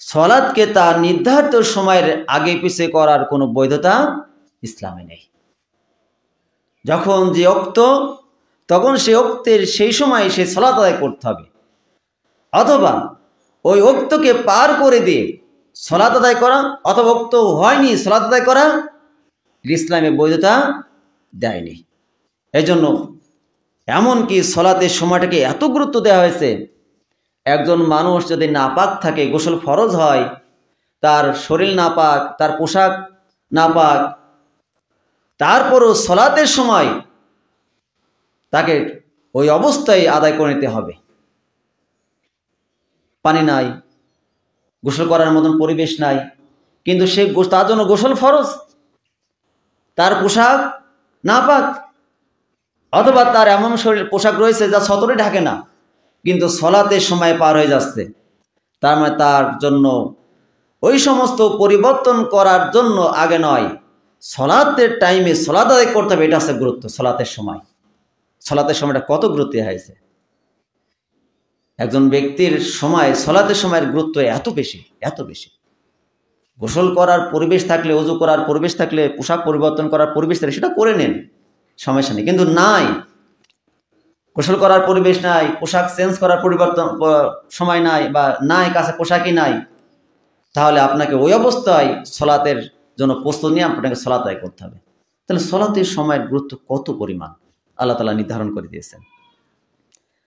সলাৎকে তার নির্ধারিত সময়ের আগে পিছে করার কোনো বৈধতা ইসলামে নেই। যখন যে ওক্ত, তখন সে ওক্তের সেই সময় সে সলাৎ আদায় করতে হবে, অথবা ওই ওক্তকে পার করে দিয়ে সলাৎ আদায় করা, অথবা ওক্ত হয়নি সলাৎ আদায় করা ইসলামে বৈধতা দেয়নি। এই জন্য এমনকি সলাতের সময়টাকে এত গুরুত্ব দেওয়া হয়েছে, একজন মানুষ যদি নাপাক থাকে, গোসল ফরজ হয়, তার শরীর নাপাক, তার পোশাক নাপাক, তারপরও সলাতের সময় তাকে ওই অবস্থায় আদায় করে নিতে হবে। পানি নাই, গোসল করার মতন পরিবেশ নাই, কিন্তু সে তার জন্য গোসল ফরজ, তার পোশাক নাপাক, অথবা তার এমন শরীর পোশাক রয়েছে যা সতরে ঢাকে না, কিন্তু সলাতের সময় পার হয়ে যাচ্ছে, তার মানে তার জন্য ওই সমস্ত পরিবর্তন করার জন্য আগে নয়, সলাতের টাইমে সলাত আদায় করতে হবে। এটা আছে গুরুত্ব। সলাতের সময়টা কত গুরুত্ব হয়েছে। একজন ব্যক্তির সময়, সলাতের সময়ের গুরুত্ব এত বেশি। গোসল করার পরিবেশ থাকলে, ওযু করার পরিবেশ থাকলে, পোশাক পরিবর্তন করার পরিবেশ থাকলে সেটা করে নেন, সমস্যা নেই। কিন্তু নাই, গোসল করার পরিবেশ নাই, পোশাক চেঞ্জ করার পরিবর্তন সময় নাই, বা নাই কাছে পোশাকই নাই, তাহলে আপনাকে ওই অবস্থায় সলাতের জন্য প্রস্তুত নিয়ে আপনাকে সলাত আদায় করতে হবে। তাহলে সলাতের সময়ের গুরুত্ব কত পরিমাণ আল্লাহ তাআলা নির্ধারণ করে দিয়েছেন।